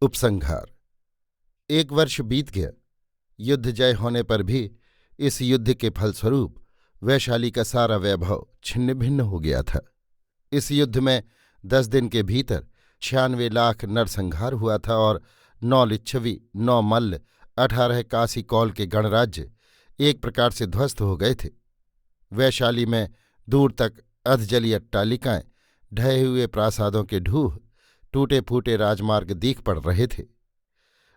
उपसंहार। एक वर्ष बीत गया। युद्ध जय होने पर भी इस युद्ध के फलस्वरूप वैशाली का सारा वैभव छिन्न भिन्न हो गया था। इस युद्ध में 10 दिन के भीतर 96 लाख नरसंहार हुआ था और 9 लिच्छवी, 9 मल्ल, 18 कासी कौल के गणराज्य एक प्रकार से ध्वस्त हो गए थे। वैशाली में दूर तक अधजली अट्टालिकाएं, ढहे हुए प्रासादों के ढूह, टूटे फूटे राजमार्ग दीख पड़ रहे थे।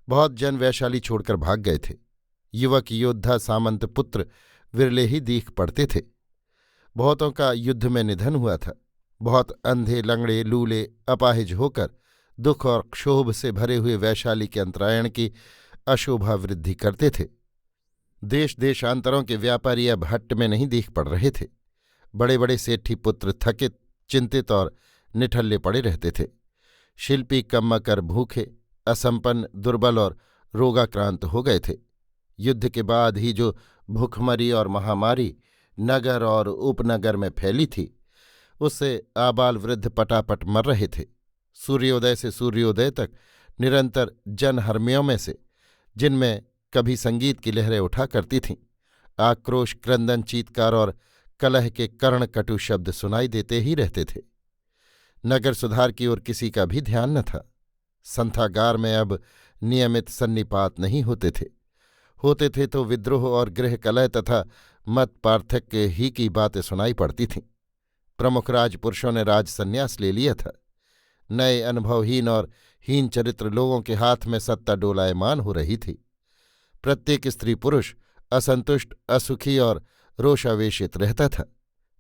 बहुत जन वैशाली छोड़कर भाग गए थे। युवक योद्धा सामंत पुत्र विरले ही दीख पड़ते थे। बहुतों का युद्ध में निधन हुआ था। बहुत अंधे, लंगड़े, लूले, अपाहिज होकर दुख और क्षोभ से भरे हुए वैशाली के अंतरायण की अशोभा वृद्धि करते थे। देश देशांतरों के व्यापारी अब हट्ट में नहीं दीख पड़ रहे थे। बड़े बड़े सेठी पुत्र थकित, चिंतित और निठल्ले पड़े रहते थे। शिल्पी कम्मकर भूखे, असंपन्न, दुर्बल और रोगाक्रांत हो गए थे। युद्ध के बाद ही जो भूखमरी और महामारी नगर और उपनगर में फैली थी, उससे आबाल वृद्ध पटापट मर रहे थे। सूर्योदय से सूर्योदय तक निरंतर जनहर्म्यों में से, जिनमें कभी संगीत की लहरें उठा करती थीं, आक्रोश, क्रंदन, चीत्कार और कलह के कर्णकटु शब्द सुनाई देते ही रहते थे। नगर सुधार की ओर किसी का भी ध्यान न था। संथागार में अब नियमित सन्निपात नहीं होते थे। होते थे तो विद्रोह और गृह कलह तथा मत पार्थक्य ही की बातें सुनाई पड़ती थीं। प्रमुख राजपुरुषों ने राज संन्यास ले लिया था। नए अनुभवहीन और हीन चरित्र लोगों के हाथ में सत्ता डोलायमान हो रही थी। प्रत्येक स्त्री पुरुष असंतुष्ट, असुखी और रोषावेशित रहता था।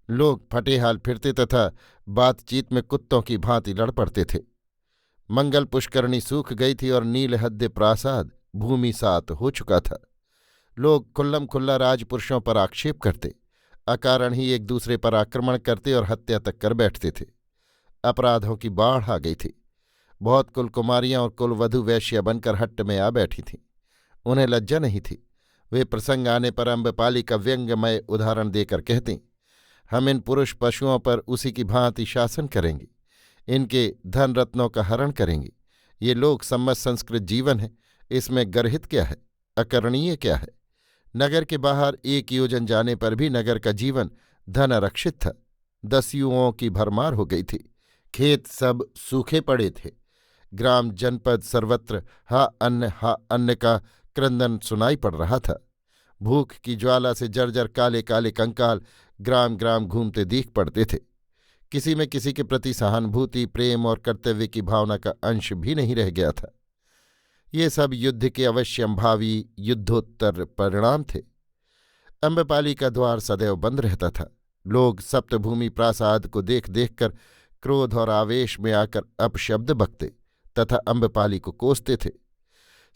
लोग फटेहाल फिरते तथा बातचीत में कुत्तों की भांति लड़ पड़ते थे। मंगल पुष्करणी सूख गई थी और नीलहद्दे प्रासाद भूमि सात हो चुका था। लोग खुल्लम खुल्ला राजपुरुषों पर आक्षेप करते, अकारण ही एक दूसरे पर आक्रमण करते और हत्या तक कर बैठते थे। अपराधों की बाढ़ आ गई थी। बहुत कुलकुमारियां और कुलवधू वैश्या बनकर हट्ट में आ बैठी थीं। उन्हें लज्जा नहीं थी। वे प्रसंग आने पर अम्बपाली का व्यंग्यमय उदाहरण देकर कहतीं, हम इन पुरुष पशुओं पर उसी की भांति शासन करेंगे, इनके धन रत्नों का हरण करेंगे। ये लोक सम्मत संस्कृत जीवन है, इसमें गर्हित क्या है, अकरणीय क्या है। नगर के बाहर 1 योजन जाने पर भी नगर का जीवन धन आरक्षित था। दस्युओं की भरमार हो गई थी। खेत सब सूखे पड़े थे। ग्राम जनपद सर्वत्र हा अन्न का क्रंदन सुनाई पड़ रहा था। भूख की ज्वाला से जर्जर काले काले कंकाल ग्राम ग्राम घूमते दीख पड़ते थे। किसी में किसी के प्रति सहानुभूति, प्रेम और कर्तव्य की भावना का अंश भी नहीं रह गया था। ये सब युद्ध के अवश्यंभावी युद्धोत्तर परिणाम थे। अम्बपाली का द्वार सदैव बंद रहता था। लोग सप्तभूमि प्रासाद को देख देखकर क्रोध और आवेश में आकर अपशब्द बकते तथा अम्बपाली को कोसते थे।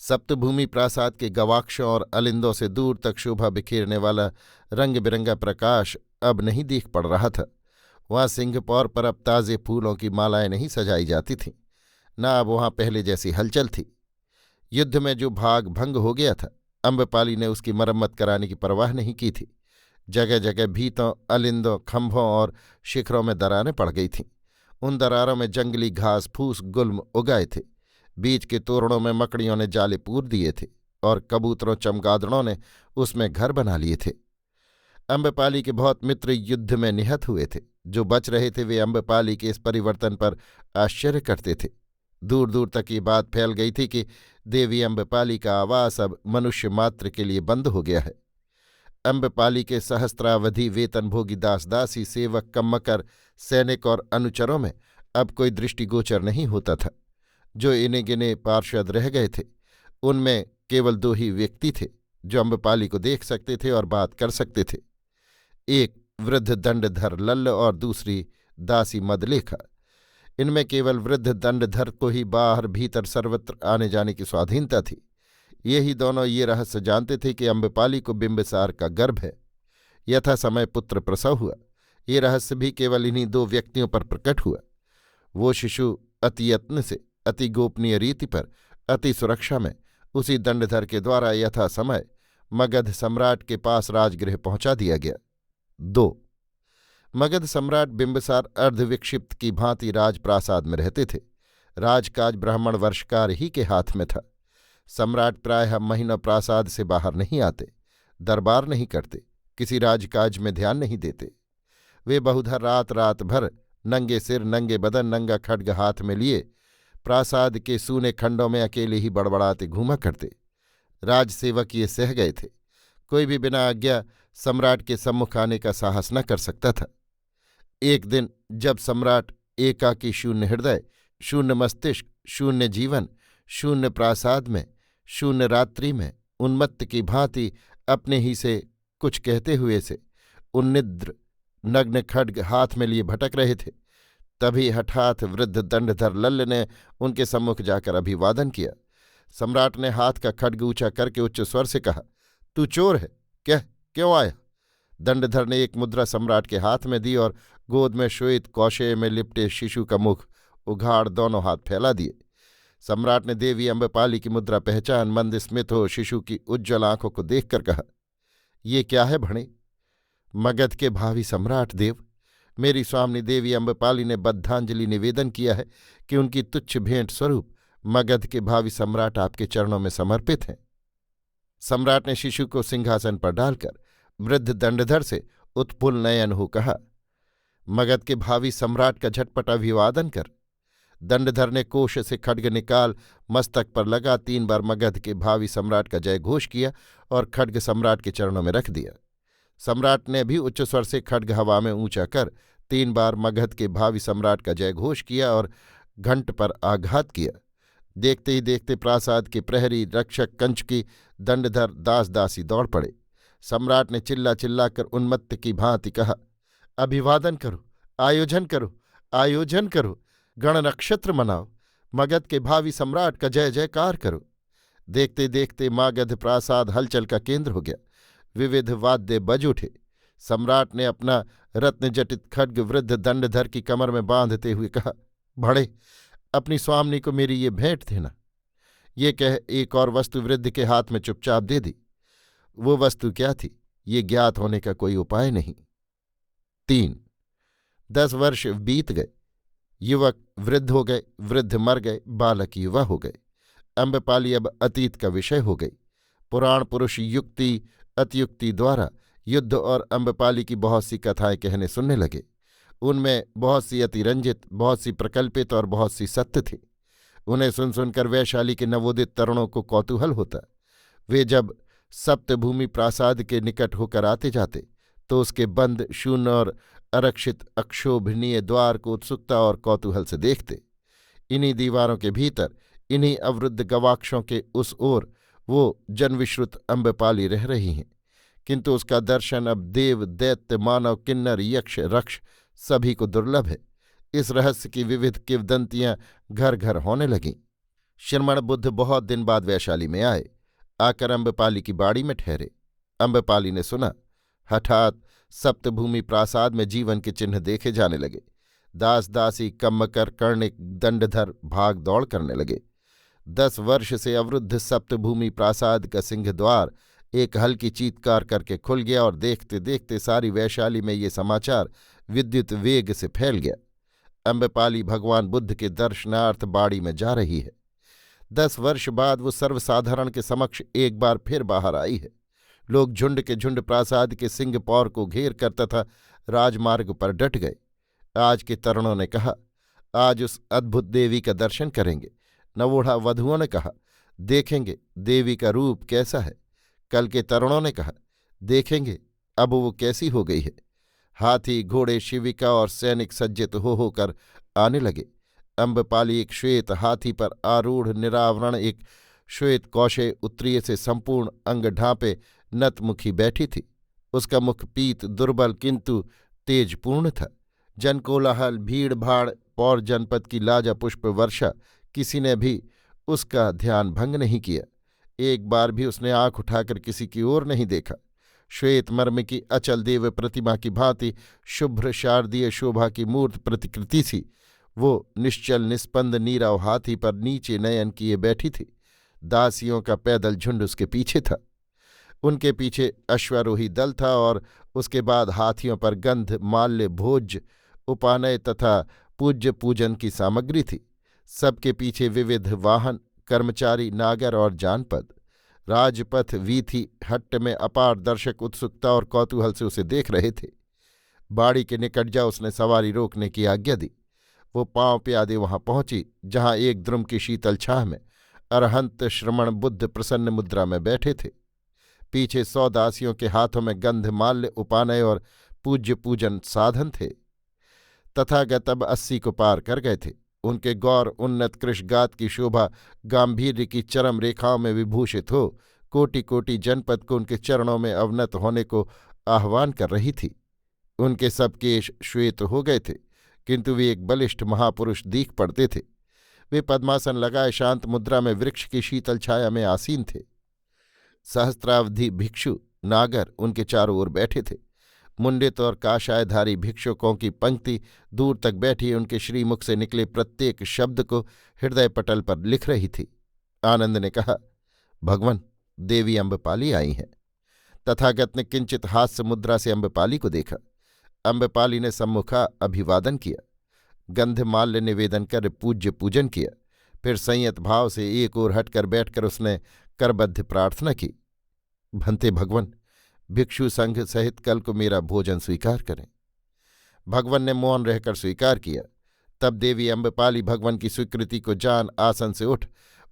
सप्तभूमि प्रासाद के गवाक्षों और अलिंदों से दूर तक शोभा बिखेरने वाला रंग बिरंगा प्रकाश अब नहीं दिख पड़ रहा था। वहाँ सिंहपौर पर अब ताज़े फूलों की मालाएं नहीं सजाई जाती थीं, न अब वहाँ पहले जैसी हलचल थी। युद्ध में जो भाग भंग हो गया था, अम्बपाली ने उसकी मरम्मत कराने की परवाह नहीं की थी। जगह जगह भीतों, अलिंदों, खंभों और शिखरों में दरारें पड़ गई थीं। उन दरारों में जंगली घास फूस गुल्म उगाए थे। बीच के तोरणों में मकड़ियों ने जाले पूर दिए थे और कबूतरों, चमगादड़ों ने उसमें घर बना लिए थे। अम्बपाली के बहुत मित्र युद्ध में निहत हुए थे। जो बच रहे थे वे अम्बपाली के इस परिवर्तन पर आश्चर्य करते थे। दूर दूर तक ये बात फैल गई थी कि देवी अम्बपाली का आवास अब मनुष्य मात्र के लिए बंद हो गया है। अम्बपाली के सहस्त्रावधि वेतनभोगी दास दासी, सेवक, कम्मकर, सैनिक और अनुचरों में अब कोई दृष्टिगोचर नहीं होता था। जो इने गिने पार्षद रह गए थे, उनमें केवल 2 ही व्यक्ति थे जो अम्बपाली को देख सकते थे और बात कर सकते थे। एक वृद्ध दंडधर लल्ल और दूसरी दासी मदलेखा। इनमें केवल वृद्ध दंडधर को ही बाहर भीतर सर्वत्र आने जाने की स्वाधीनता थी। यही दोनों ये रहस्य जानते थे कि अम्बपाली को बिंबिसार का गर्भ है। यथा समय पुत्र प्रसव हुआ। ये रहस्य भी केवल इन्हीं 2 व्यक्तियों पर प्रकट हुआ। वो शिशु अति यत्न से, अति गोपनीय रीति पर, अति सुरक्षा में उसी दंडधर के द्वारा यथा समय मगध सम्राट के पास राजगृह पहुंचा दिया गया। 2. मगध सम्राट बिंबिसार अर्धविक्षिप्त की भांति राजप्रासाद में रहते थे। राजकाज ब्राह्मण वर्षकार ही के हाथ में था। सम्राट प्रायः महीनों प्रासाद से बाहर नहीं आते, दरबार नहीं करते, किसी राजकाज में ध्यान नहीं देते। वे बहुधा रात रात भर नंगे सिर, नंगे बदन, नंगा खड्ग हाथ में लिए प्रासाद के सूने खंडों में अकेले ही बड़बड़ाते घूमा करते। राजसेवक ये सह गए थे, कोई भी बिना आज्ञा सम्राट के सम्मुख आने का साहस न कर सकता था। एक दिन जब सम्राट एकाकी, शून्य हृदय, शून्य मस्तिष्क, शून्य जीवन, शून्य प्रासाद में, शून्य रात्रि में उन्मत्त की भांति अपने ही से कुछ कहते हुए से उन्निद्र नग्न खड्ग हाथ में लिए भटक रहे थे, तभी हठात वृद्ध दंडधर लल्ल ने उनके सम्मुख जाकर अभिवादन किया। सम्राट ने हाथ का खड्ग ऊंचा करके उच्च स्वर से कहा, तू चोर है, कह क्यों आया? दंडधर ने एक मुद्रा सम्राट के हाथ में दी और गोद में श्वेत कौशेय में लिपटे शिशु का मुख उघाड़ दोनों हाथ फैला दिए। सम्राट ने देवी अम्बपाली की मुद्रा पहचान मंद स्मित हो शिशु की उज्ज्वल आंखों को देखकर कहा, ये क्या है भणे? मगध के भावी सम्राट देव, मेरी स्वामिनी देवी अम्बपाली ने बद्धांजलि निवेदन किया है कि उनकी तुच्छ भेंट स्वरूप मगध के भावी सम्राट आपके चरणों में समर्पित हैं। सम्राट ने शिशु को सिंहासन पर डालकर वृद्ध दंडधर से उत्फुल्ल नयन हो कहा, मगध के भावी सम्राट का झटपट अभिवादन कर। दंडधर ने कोष से खड्ग निकाल मस्तक पर लगा 3 बार मगध के भावी सम्राट का जय घोष किया और खड्ग सम्राट के चरणों में रख दिया। सम्राट ने भी उच्च स्वर से खड्ग हवा में ऊंचा कर 3 बार मगध के भावी सम्राट का जय घोष किया और घंट पर आघात किया। देखते ही देखते प्रासाद के प्रहरी, रक्षक, कंचकी, दंडधर, दास दासी दौड़ पड़े। सम्राट ने चिल्ला चिल्लाकर उन्मत्त की भांति कहा, अभिवादन करो, आयोजन करो, आयोजन करो, गण नक्षत्र मनाओ, मगध के भावी सम्राट का जय जयकार करो। देखते देखते मागध प्रासाद हलचल का केंद्र हो गया। विविध वाद्य बज उठे। सम्राट ने अपना रत्नजटित खड्ग वृद्ध दंडधर की कमर में बांधते हुए कहा, भड़े, अपनी स्वामिनी को मेरी ये भेंट देना। ये कह एक और वस्तु वृद्ध के हाथ में चुपचाप दे दी। वो वस्तु क्या थी, ये ज्ञात होने का कोई उपाय नहीं। 3 10 वर्ष बीत गए। युवक वृद्ध हो गए, वृद्ध मर गए, बालक युवा हो गए। अम्बपाली अब अतीत का विषय हो गई। पुराण पुरुष युक्ति अतियुक्ति द्वारा युद्ध और अम्बपाली की बहुत सी कथाएं कहने सुनने लगे। उनमें बहुत सी अतिरंजित, बहुत सी प्रकल्पित और बहुत सी सत्य थी। उन्हें सुन सुनकर वैशाली के नवोदित तरुणों को कौतूहल होता। वे जब सप्तभूमि प्रासाद के निकट होकर आते जाते तो उसके बंद, शून्य और अरक्षित अक्षोभनीय द्वार को उत्सुकता और कौतूहल से देखते। इन्हीं दीवारों के भीतर, इन्हीं अवरुद्ध गवाक्षों के उस ओर वो जनविश्रुत अम्बपाली रह रही हैं, किंतु उसका दर्शन अब देव, दैत्य, मानव, किन्नर, यक्ष, रक्ष सभी को दुर्लभ है। इस रहस्य की विविध किंवदंतियां घर घर होने लगीं। श्रमण बुद्ध बहुत दिन बाद वैशाली में आए, आकर अम्बपाली की बाड़ी में ठहरे। अम्बपाली ने सुना, हठात सप्तभूमि प्रासाद में जीवन के चिन्ह देखे जाने लगे। दास दासी, कम्मकर, कर्णिक, दंडधर भाग दौड़ करने लगे। 10 वर्ष से अवरुद्ध सप्तभूमि प्रासाद का सिंहद्वार एक हल्की चीत्कार करके खुल गया और देखते देखते सारी वैशाली में ये समाचार विद्युत वेग से फैल गया। अम्बपाली भगवान बुद्ध के दर्शनार्थ बाड़ी में जा रही है। 10 वर्ष बाद वो सर्वसाधारण के समक्ष एक बार फिर बाहर आई है। लोग झुंड के झुंड प्रासाद के सिंह पौर को घेर कर तथा राजमार्ग पर डट गए। आज के तरुणों ने कहा, आज उस अद्भुत देवी का दर्शन करेंगे। नवोढ़ा वधुओं ने कहा, देखेंगे देवी का रूप कैसा है। कल के तरुणों ने कहा, देखेंगे अब वो कैसी हो गई है। हाथी, घोड़े, शिविका और सैनिक सज्जित हो होकर आने लगे। अम्बपाली एक श्वेत हाथी पर आरूढ़, निरावरण एक श्वेत कौशे उत्तरीय से संपूर्ण अंग ढांपे नतमुखी बैठी थी। उसका मुख पीत, दुर्बल किंतु तेजपूर्ण था। जनकोलाहल, भीड़ भाड़, पौर जनपद की लाजा पुष्प वर्षा, किसी ने भी उसका ध्यान भंग नहीं किया। एक बार भी उसने आंख उठाकर किसी की ओर नहीं देखा। श्वेत मर्म की अचल देव प्रतिमा की भांति शुभ्र शारदीय शोभा की मूर्त प्रतिकृति सी वो निश्चल निस्पंद नीरव हाथी पर नीचे नयन किए बैठी थी। दासियों का पैदल झुंड उसके पीछे था। उनके पीछे अश्वारोही दल था और उसके बाद हाथियों पर गंध, माल्य, भोज्य, उपानय तथा पूज्य पूजन की सामग्री थी। सबके पीछे विविध वाहन, कर्मचारी, नागर और जानपद। राजपथ वीथी हट्ट में अपार दर्शक उत्सुकता और कौतूहल से उसे देख रहे थे। बाड़ी के निकट जा उसने सवारी रोकने की आज्ञा दी। वो पांव प्यादे वहां पहुंची जहां एक द्रुम की शीतल छाह में अरहंत श्रमण बुद्ध प्रसन्न मुद्रा में बैठे थे। पीछे 100 दासियों के हाथों में गंध, माल्य, उपानय और पूज्य पूजन साधन थे। तथागत अब 80 को पार कर गए थे। उनके गौर उन्नत कृशगात की शोभा गांभीर्य की चरम रेखाओं में विभूषित हो कोटि कोटि जनपद को उनके चरणों में अवनत होने को आह्वान कर रही थी। उनके सब केश श्वेत हो गए थे, किंतु वे एक बलिष्ठ महापुरुष दीख पड़ते थे। वे पद्मासन लगाए शांत मुद्रा में वृक्ष की शीतल छाया में आसीन थे। सहस्त्रावधि भिक्षु नागर उनके चारों ओर बैठे थे। मुंडित और काशायधारी भिक्षुकों की पंक्ति दूर तक बैठी उनके श्रीमुख से निकले प्रत्येक शब्द को हृदय पटल पर लिख रही थी। आनंद ने कहा, भगवान, देवी अम्बपाली आई हैं। तथागत ने किंचित हास्य मुद्रा से अम्बपाली को देखा। अम्बपाली ने सम्मुखा अभिवादन किया, गंधमाल्य निवेदन कर पूज्य पूजन किया। फिर संयत भाव से एक ओर हटकर बैठकर उसने करबद्ध प्रार्थना की, भंते भगवन, भिक्षु संघ सहित कल को मेरा भोजन स्वीकार करें। भगवान ने मौन रहकर स्वीकार किया। तब देवी अम्बपाली भगवान की स्वीकृति को जान आसन से उठ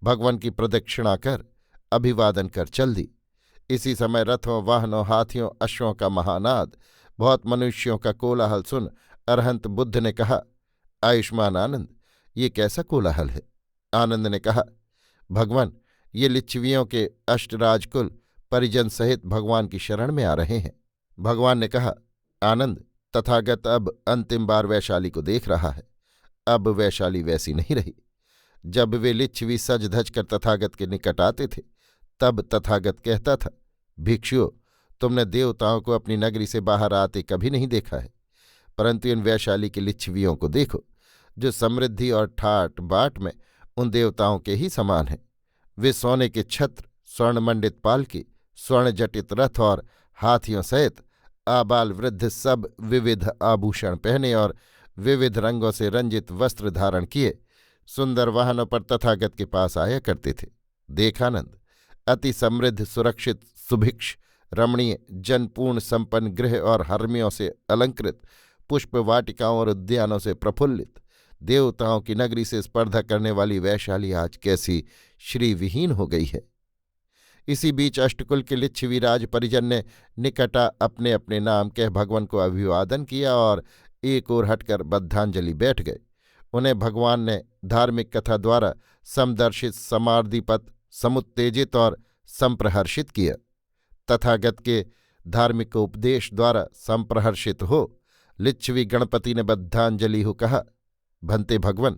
भगवान की प्रदक्षिणा कर अभिवादन कर चल दी। इसी समय रथों, वाहनों, हाथियों, अश्वों का महानाद, बहुत मनुष्यों का कोलाहल सुन अरहंत बुद्ध ने कहा, आयुष्मान आनंद, ये कैसा कोलाहल है? आनंद ने कहा, भगवान, ये लिच्छवियों के अष्टराजकुल परिजन सहित भगवान की शरण में आ रहे हैं। भगवान ने कहा, आनंद, तथागत अब अंतिम बार वैशाली को देख रहा है। अब वैशाली वैसी नहीं रही। जब वे लिच्छवी सज धज कर तथागत के निकट आते थे तब तथागत कहता था, भिक्षुओं, तुमने देवताओं को अपनी नगरी से बाहर आते कभी नहीं देखा है, परंतु इन वैशाली के लिच्छवियों को देखो, जो समृद्धि और ठाट बाट में उन देवताओं के ही समान हैं। वे सोने के छत्र, स्वर्णमंडित पालकी, स्वर्ण जटित रथ और हाथियों सहित आबाल वृद्ध सब विविध आभूषण पहने और विविध रंगों से रंजित वस्त्र धारण किए सुंदर वाहनों पर तथागत के पास आया करते थे। देखानंद, अति समृद्ध, सुरक्षित, सुभिक्ष, रमणीय, जनपूर्ण संपन्न गृह और हर्म्यों से अलंकृत, पुष्प वाटिकाओं और उद्यानों से प्रफुल्लित देवताओं की नगरी से स्पर्धा करने वाली वैशाली आज कैसी श्रीविहीन हो गई है। इसी बीच अष्टकुल के लिच्छवी राज परिजन ने निकटा अपने अपने नाम कह भगवान को अभिवादन किया और एक ओर हटकर बद्धांजलि बैठ गए। उन्हें भगवान ने धार्मिक कथा द्वारा समदर्शित, समार्दिपत, समुत्तेजित और संप्रहर्षित किया। तथागत के धार्मिक उपदेश द्वारा संप्रहर्षित हो लिच्छवी गणपति ने बद्धांजलि हो कहा, भंते भगवन,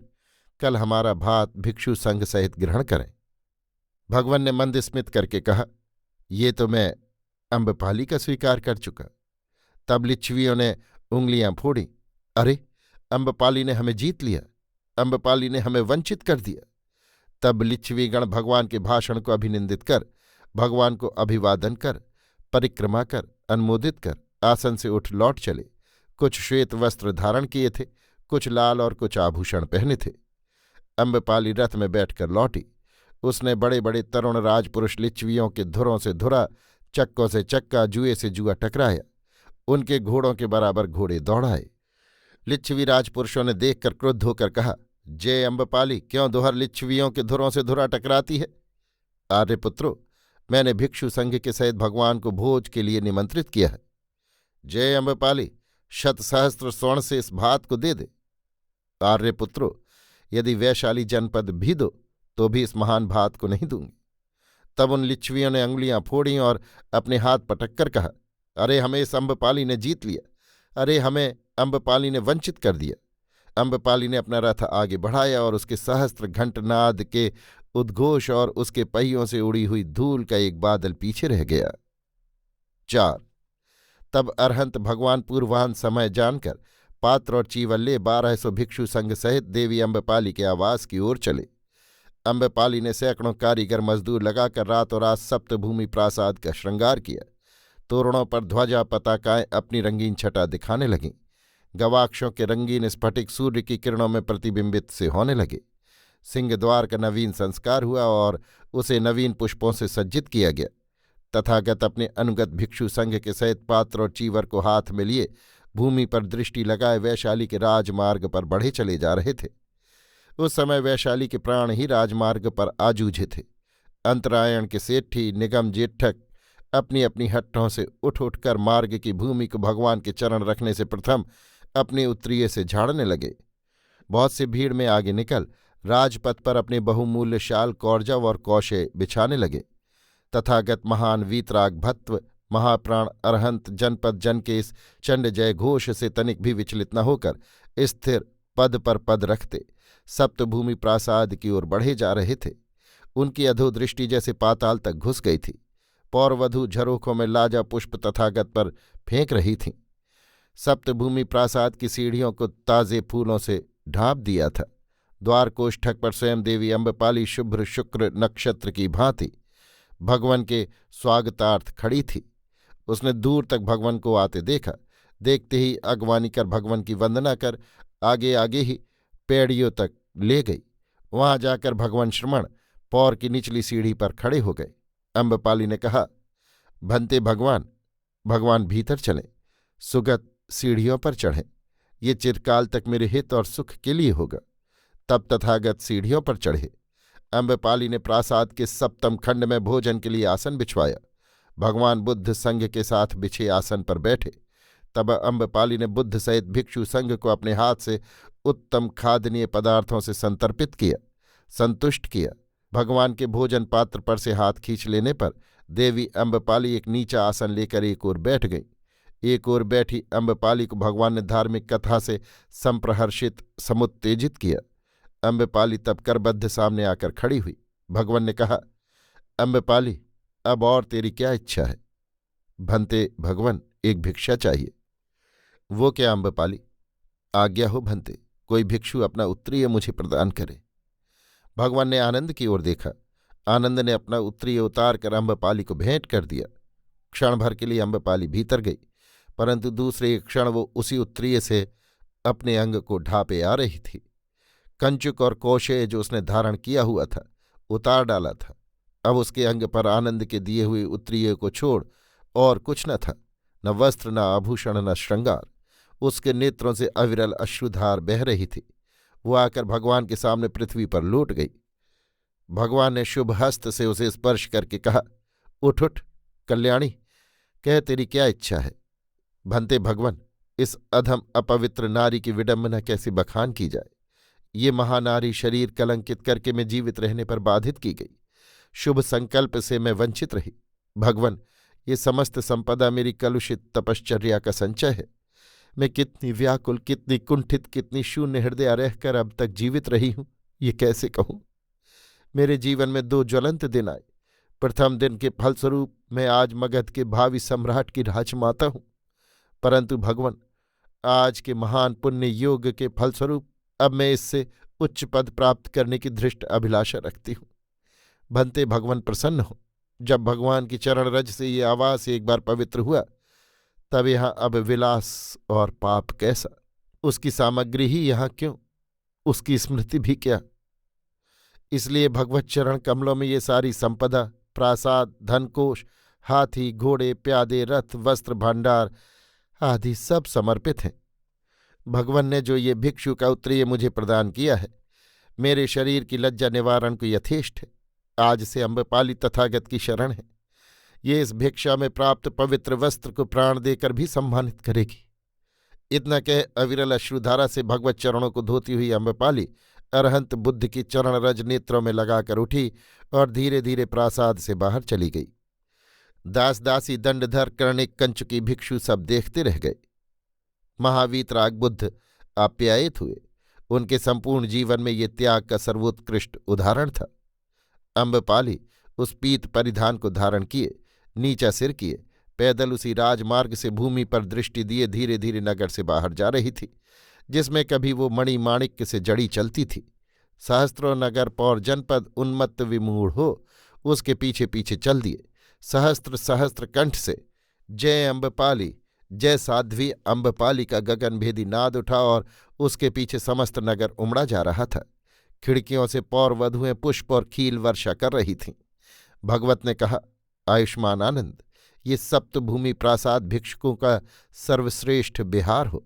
कल हमारा भात भिक्षु संघ सहित ग्रहण करें। भगवान ने मंद स्मित करके कहा, ये तो मैं अम्बपाली का स्वीकार कर चुका। तब लिच्छवियों ने उंगलियां फोड़ी, अरे, अम्बपाली ने हमें जीत लिया, अम्बपाली ने हमें वंचित कर दिया। तब लिच्छवीगण भगवान के भाषण को अभिनंदित कर, भगवान को अभिवादन कर, परिक्रमा कर, अनुमोदित कर आसन से उठ लौट चले। कुछ श्वेत वस्त्र धारण किए थे, कुछ लाल और कुछ आभूषण पहने थे। अम्बपाली रथ में बैठकर लौटी। उसने बड़े बड़े तरुण राजपुरुष लिच्छवियों के धुरों से धुरा, चक्कों से चक्का, जुए से जुआ टकराया। उनके घोड़ों के बराबर घोड़े दौड़ाए। लिच्छवी राजपुरुषों ने देखकर क्रुद्ध होकर कहा, जय अम्बपाली, क्यों दोहर लिच्छवियों के धुरों से धुरा टकराती है? आर्यपुत्रों, मैंने भिक्षु संघ के सहित भगवान को भोज के लिए निमंत्रित किया है। जय अम्बपाली, शतसहस्त्र स्वर्ण से इस भात को दे दे। आर्यपुत्रों, यदि वैशाली जनपद भी दो तो भी इस महान भात को नहीं दूंगी। तब उन लिच्छवियों ने अंगुलियां फोड़ी और अपने हाथ पटक कर कहा, अरे, हमें इस अम्बपाली ने जीत लिया, अरे, हमें अम्बपाली ने वंचित कर दिया। अम्बपाली ने अपना रथ आगे बढ़ाया और उसके सहस्त्र घंटनाद के उद्घोष और उसके पहियों से उड़ी हुई धूल का एक बादल पीछे रह गया। 4 तब अरहंत भगवान पूर्वाह्न समय जानकर पात्र और चीवल्ले 1200 भिक्षु संघ सहित देवी अम्बपाली के आवास की ओर चले। अम्बपाली ने सैकड़ों कारीगर मजदूर लगाकर रातों रात सप्तभूमि प्रासाद का श्रृंगार किया। तोरणों पर ध्वजा पताकाएं अपनी रंगीन छटा दिखाने लगीं। गवाक्षों के रंगीन स्फटिक सूर्य की किरणों में प्रतिबिंबित से होने लगे। सिंहद्वार का नवीन संस्कार हुआ और उसे नवीन पुष्पों से सज्जित किया गया। तथागत अपने अनुगत भिक्षु संघ के सहित पात्र और चीवर को हाथ में लिए भूमि पर दृष्टि लगाए वैशाली के राजमार्ग पर बढ़े चले जा रहे थे। उस समय वैशाली के प्राण ही राजमार्ग पर आजूझे थे। अंतरायण के सेठी निगम जेठक अपनी अपनी हट्टों से उठ उठकर मार्ग की भूमि को भगवान के चरण रखने से प्रथम अपने उत्तरीय से झाड़ने लगे। बहुत सी भीड़ में आगे निकल राजपथ पर अपने बहुमूल्य शाल कौरजव और कौशे बिछाने लगे। तथागत महान वीतराग भत्व महाप्राण अरहंत जनपद जन के इस चंड जय घोष से तनिक भी विचलित न होकर स्थिर पद पर पद रखते सप्तभूमि प्रासाद की ओर बढ़े जा रहे थे। उनकी अधोदृष्टि जैसे पाताल तक घुस गई थी। पौरवधू झरोखों में लाजा पुष्प तथागत पर फेंक रही थीं। सप्तभूमि प्रासाद की सीढ़ियों को ताजे फूलों से ढांप दिया था। द्वार कोष्ठक पर स्वयं देवी अम्बपाली शुभ्र शुक्र नक्षत्र की भांति भगवान के स्वागतार्थ खड़ी थी। उसने दूर तक भगवान को आते देखा। देखते ही अगवानी कर भगवान की वंदना कर आगे आगे ही पेड़ियों तक ले गई। वहां जाकर भगवान श्रमण पौर की निचली सीढ़ी पर खड़े हो गए। अम्बपाली ने कहा, भंते भगवान, भगवान भीतर चलें, सुगत सीढ़ियों पर चढ़ें। ये चिरकाल तक मेरे हित और सुख के लिए होगा। तब तथागत सीढ़ियों पर चढ़े। अम्बपाली ने प्रासाद के सप्तम खंड में भोजन के लिए आसन बिछवाया। भगवान बुद्ध संघ के साथ बिछे आसन पर बैठे। तब अम्बपाली ने बुद्ध सहित भिक्षु संघ को अपने हाथ से उत्तम खादनीय पदार्थों से संतर्पित किया, संतुष्ट किया। भगवान के भोजन पात्र पर से हाथ खींच लेने पर देवी अम्बपाली एक नीचा आसन लेकर एक ओर बैठ गई। एक ओर बैठी अम्बपाली को भगवान ने धार्मिक कथा से संप्रहर्षित समुत्तेजित किया। अम्बपाली तब करबद्ध सामने आकर खड़ी हुई। भगवान ने कहा, अम्बपाली, अब और तेरी क्या इच्छा है? भंते भगवान, एक भिक्षा चाहिए। वो क्या अम्बपाली? आज्ञा हो भंते, कोई भिक्षु अपना उत्तरीय मुझे प्रदान करे। भगवान ने आनंद की ओर देखा। आनंद ने अपना उत्तरीय उतार कर अम्बपाली को भेंट कर दिया। क्षण भर के लिए अम्बपाली भीतर गई, परंतु दूसरे क्षण वो उसी उत्तरीय से अपने अंग को ढांपे आ रही थी। कंचुक और कौशेय जो उसने धारण किया हुआ था उतार डाला था। अब उसके अंग पर आनंद के दिए हुए उत्तरीय को छोड़ और कुछ न था, न वस्त्र, न आभूषण, न श्रृंगार। उसके नेत्रों से अविरल अश्रुधार बह रही थी। वो आकर भगवान के सामने पृथ्वी पर लौट गई। भगवान ने शुभ हस्त से उसे स्पर्श करके कहा, उठ उठ कल्याणी, कह तेरी क्या इच्छा है? भंते भगवान, इस अधम अपवित्र नारी की विडंबना कैसे बखान की जाए। ये महानारी शरीर कलंकित करके मैं जीवित रहने पर बाधित की गई। शुभ संकल्प से मैं वंचित रही। भगवान, ये समस्त संपदा मेरी कलुषित तपश्चर्या का संचय है। मैं कितनी व्याकुल, कितनी कुंठित, कितनी शून्य हृदय रहकर अब तक जीवित रही हूं, ये कैसे कहूं। मेरे जीवन में 2 ज्वलंत दिन आए। प्रथम दिन के फलस्वरूप मैं आज मगध के भावी सम्राट की राजमाता हूं, परंतु भगवान, आज के महान पुण्य योग के फलस्वरूप अब मैं इससे उच्च पद प्राप्त करने की धृष्ट अभिलाषा रखती हूं। भंते भगवान प्रसन्न हो। जब भगवान की चरण रज से ये आवास एक बार पवित्र हुआ, तब यहाँ अब विलास और पाप कैसा? उसकी सामग्री ही यहाँ क्यों, उसकी स्मृति भी क्या? इसलिए भगवत चरण कमलों में ये सारी संपदा, प्रासाद, धनकोश, हाथी, घोड़े, प्यादे, रथ, वस्त्र, भंडार आदि सब समर्पित हैं। भगवान ने जो ये भिक्षु का उत्तरीय मुझे प्रदान किया है, मेरे शरीर की लज्जा निवारण को यथेष्ट है। आज से अम्बपाली तथागत की शरण है। ये इस भिक्षा में प्राप्त पवित्र वस्त्र को प्राण देकर भी सम्मानित करेगी। इतना कह अविरल अश्रुधारा से भगवत चरणों को धोती हुई अम्बपाली अरहंत बुद्ध की चरण रज नेत्रों में लगाकर उठी और धीरे धीरे प्रासाद से बाहर चली गई। दास दासी, दंडधर, कर्णिक, कंचुकी भिक्षु सब देखते रह गए। महावीतराग बुद्ध आप्यायित हुए। उनके संपूर्ण जीवन में ये त्याग का सर्वोत्कृष्ट उदाहरण था। अम्बपाली उस पीत परिधान को धारण किए, नीचा सिर किए, पैदल उसी राजमार्ग से भूमि पर दृष्टि दिए धीरे धीरे नगर से बाहर जा रही थी, जिसमें कभी वो मणिमाणिक्य से जड़ी चलती थी। सहस्त्रों नगर पौर जनपद उन्मत्त विमूढ़ हो उसके पीछे पीछे चल दिए। सहस्त्र सहस्त्र कंठ से जय अम्बपाली, जय साध्वी अम्बपाली का गगनभेदी नाद उठा और उसके पीछे समस्त नगर उमड़ा जा रहा था। खिड़कियों से पौर वधुएं पुष्प और खील वर्षा कर रही थीं। भगवत ने कहा, आयुष्मान आनंद, ये सप्तभूमि प्रासाद भिक्षुकों का सर्वश्रेष्ठ विहार हो।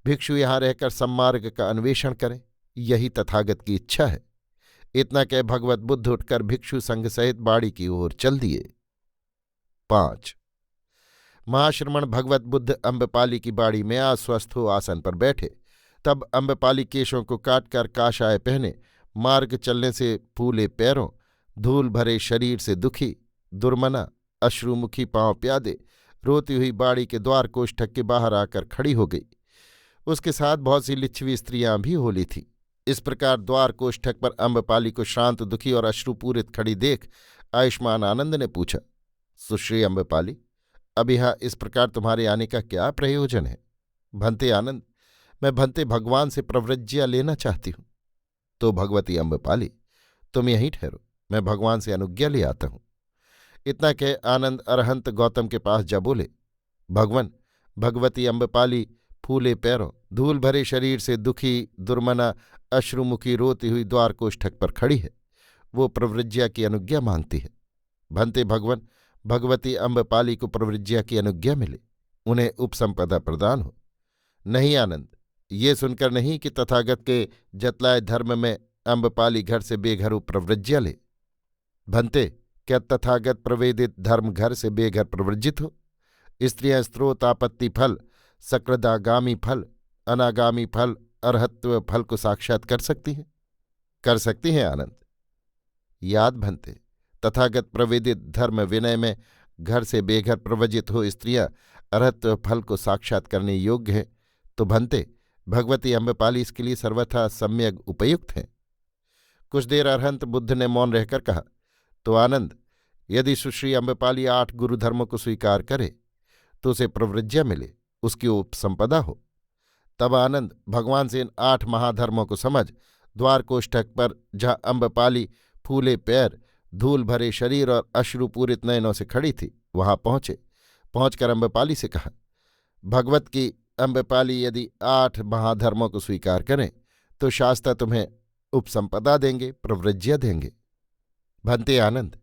भिक्षु यहां रहकर सम्मार्ग का अन्वेषण करें, यही तथागत की इच्छा है। इतना कह भगवत बुद्ध उठकर भिक्षु संघ सहित बाड़ी की ओर चल दिए। 5 महाश्रमण भगवत बुद्ध अम्बपाली की बाड़ी में अस्वस्थ हो आसन पर बैठे। तब अम्बपाली केशों को काटकर काशाय पहने, मार्ग चलने से फूले पैरों, धूल भरे शरीर से दुखी, दुर्मना, अश्रुमुखी पांव प्यादे, रोती हुई बाड़ी के द्वार कोष्ठक के बाहर आकर खड़ी हो गई। उसके साथ बहुत सी लिच्छवी स्त्रियां भी होली थीं। इस प्रकार द्वार कोष्ठक पर अम्बपाली को शांत, दुखी और अश्रुपूरित खड़ी देख आयुष्मान आनंद ने पूछा, सुश्री अम्बपाली, अब यहाँ इस प्रकार तुम्हारे आने का क्या प्रयोजन है? भंते आनंद, मैं भंते भगवान से प्रव्रज्या लेना चाहती हूं। तो भगवती अम्बपाली, तुम यहीं ठहरो, मैं भगवान से अनुज्ञा ले आता हूं। इतना कह आनंद अरहंत गौतम के पास जा बोले, भगवन, भगवती अम्बपाली फूले पैरों, धूल भरे शरीर से दुखी, दुर्मना, अश्रुमुखी रोती हुई द्वार कोष्ठक पर खड़ी है। वो प्रव्रज्या की अनुज्ञा मांगती है। भंते भगवन, भगवती अम्बपाली को प्रव्रज्या की अनुज्ञा मिले, उन्हें उपसंपदा प्रदान हो। नहीं आनंद, ये सुनकर नहीं कि तथागत के जतलाए धर्म में अम्बपाली घर से बेघर प्रव्रज्या ले। भंते, क्या तथागत प्रवेदित धर्म घर से बेघर प्रव्रजित हो? स्त्रियां स्त्रोत आपत्ति फल, सकृदागामी फल, अनागामी फल, अरहत्व फल को साक्षात कर सकती हैं? कर सकती हैं आनंद। याद भंते, तथागत प्रवेदित धर्म विनय में घर से बेघर प्रवजित हो स्त्रियां अरहत्व फल को साक्षात करने योग्य हैं, तो भंते भगवती अम्बपाली इसके लिए सर्वथा सम्यक उपयुक्त हैं। कुछ देर अरहंत बुद्ध ने मौन रहकर कहा, तो आनंद, यदि सुश्री अम्बपाली 8 गुरुधर्मों को स्वीकार करे तो उसे प्रव्रज्या मिले, उसकी उपसंपदा हो। तब आनंद भगवान से इन 8 महाधर्मों को समझ द्वार कोष्ठक पर जहां अम्बपाली फूले पैर, धूल भरे शरीर और अश्रुपूरित नयनों से खड़ी थी वहां पहुंचे। पहुंचकर अम्बपाली से कहा, भगवत की अम्बपाली यदि 8 महाधर्मों को स्वीकार करें तो शास्त्र तुम्हें उपसंपदा देंगे, प्रव्रज्या देंगे। भंते आनंद,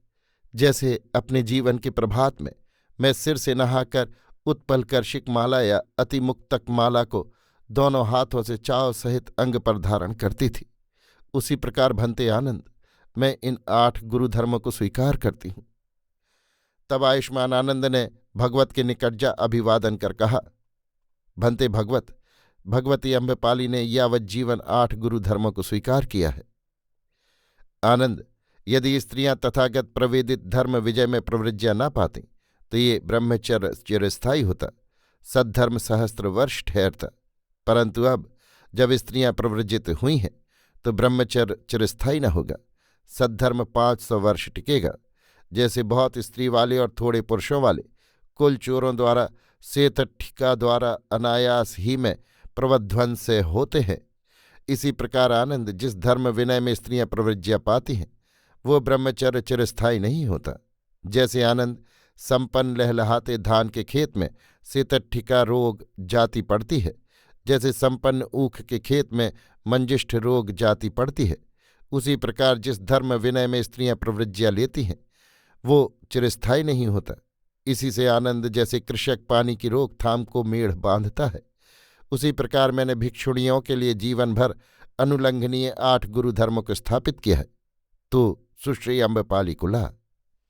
जैसे अपने जीवन के प्रभात में मैं सिर से नहाकर उत्पल कर्षिक माला या अतिमुक्तक माला को दोनों हाथों से चाव सहित अंग पर धारण करती थी, उसी प्रकार भंते आनंद मैं इन 8 गुरुधर्मों को स्वीकार करती हूं। तब आयुष्मान आनंद ने भगवत के निकट जा अभिवादन कर कहा, भंते भगवत, भगवती अम्बपाली ने यावत जीवन 8 गुरुधर्मों को स्वीकार किया है। आनंद, यदि स्त्रियां तथागत प्रवेदित धर्म विजय में प्रवृज्या न पातीं तो ये ब्रह्मचर्य चिरस्थायी होता, सद्धर्म सहस्त्र वर्ष ठहरता। परंतु अब जब स्त्रियां प्रव्रजित हुई हैं तो ब्रह्मचर्य चिरस्थायी न होगा, सद्धर्म 500 वर्ष टिकेगा। जैसे बहुत स्त्री वाले और थोड़े पुरुषों वाले कुल चोरों द्वारा सेतठिका द्वारा अनायास ही में प्रवध्वंस से होते हैं, इसी प्रकार आनंद जिस धर्म विनय में स्त्रियां प्रवृज्या पाती हैं वो ब्रह्मचर्य चिरस्थायी नहीं होता। जैसे आनंद संपन्न लहलहाते धान के खेत में सेतठिका रोग जाति पड़ती है, जैसे संपन्न ऊख के खेत में मंजिष्ठ रोग जाति पड़ती है, उसी प्रकार जिस धर्म विनय में स्त्रियां प्रवृज्या लेती हैं वो चिरस्थायी नहीं होता। इसी से आनंद जैसे कृषक पानी की रोकथाम को मेढ़ बांधता है, उसी प्रकार मैंने भिक्षुणियों के लिए जीवन भर अनुलंघनीय 8 गुरुधर्मों को स्थापित किया है। तो सुश्री अम्बपाली को ला।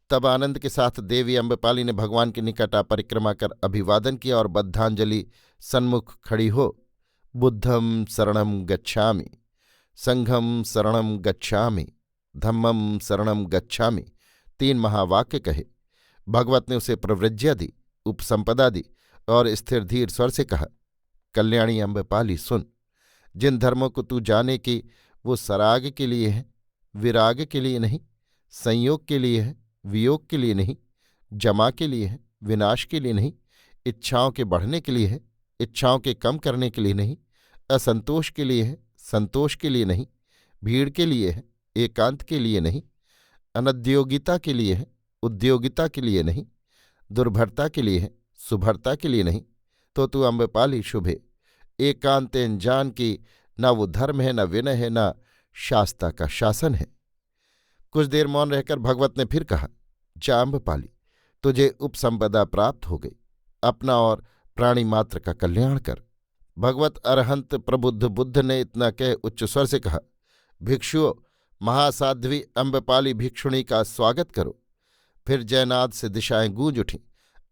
तब आनंद के साथ देवी अम्बपाली ने भगवान के निकट आ परिक्रमा कर अभिवादन किया और बद्धांजलि सन्मुख खड़ी हो बुद्धं शरणं गच्छामि, संघं शरणं गच्छामि, धम्मं शरणं गच्छामि 3 महावाक्य कहे। भगवत ने उसे प्रव्रज्या दी, उपसंपदा दी और स्थिर धीर स्वर से कहा, कल्याणी अम्बपाली सुन, जिन धर्मों को तू जाने कि वो सराग के लिए है, विराग के लिए नहीं, संयोग के लिए है, वियोग के लिए नहीं, जमा के लिए है, विनाश के लिए नहीं, इच्छाओं के बढ़ने के लिए है, इच्छाओं के कम करने के लिए नहीं, असंतोष के लिए है, संतोष के लिए नहीं, भीड़ के लिए है, एकांत के लिए नहीं, अनद्योगिता के लिए है, उद्योगिता के लिए नहीं, दुर्भरता के लिए है, सुभरता के लिए नहीं, तो तू अम्बपाली शुभे एकांतेन जान की न वो धर्म है, न विनय है, न शास्ता का शासन है। कुछ देर मौन रहकर भगवत ने फिर कहा, जाम्बपाली, तुझे उपसंपदा प्राप्त हो गई, अपना और प्राणी मात्र का कल्याण कर। भगवत अरहंत प्रबुद्ध बुद्ध ने इतना कह उच्च स्वर से कहा, भिक्षुओं, महासाध्वी अम्बपाली भिक्षुणी का स्वागत करो। फिर जयनाद से दिशाएं गूंज उठीं।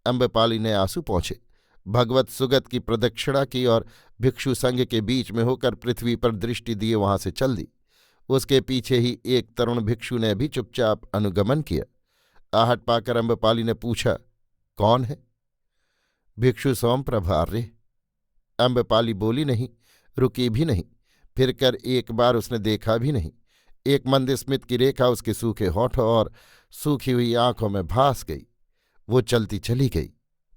अम्बपाली ने आंसू पहुंचे, भगवत सुगत की प्रदक्षिणा की और भिक्षु संघ के बीच में होकर पृथ्वी पर दृष्टि दिए वहां से चल दी। उसके पीछे ही एक तरुण भिक्षु ने भी चुपचाप अनुगमन किया। आहट पाकर अम्बपाली ने पूछा, कौन है? भिक्षु सोमप्रभ आर्य। अम्बपाली बोली नहीं, रुकी भी नहीं, फिरकर एक बार उसने देखा भी नहीं। एक मंद स्मित की रेखा उसके सूखे होठों और सूखी हुई आंखों में भास गई। वो चलती चली गई।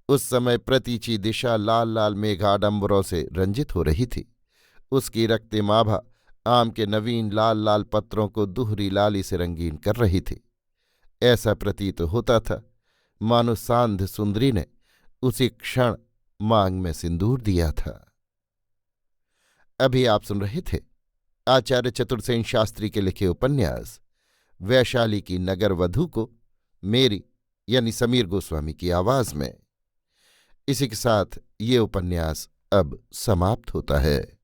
उस समय प्रतीची दिशा लाल लाल मेघाडंबरों से रंजित हो रही थी। उसकी रक्तिम आभा आम के नवीन लाल लाल पत्रों को दुहरी लाली से रंगीन कर रही थी। ऐसा प्रतीत होता था मानो सांध सुंदरी ने उसी क्षण मांग में सिंदूर दिया था। अभी आप सुन रहे थे आचार्य चतुर्सेन शास्त्री के लिखे उपन्यास वैशाली की नगर वधू को मेरी यानी समीर गोस्वामी की आवाज में। इसी के साथ ये उपन्यास अब समाप्त होता है।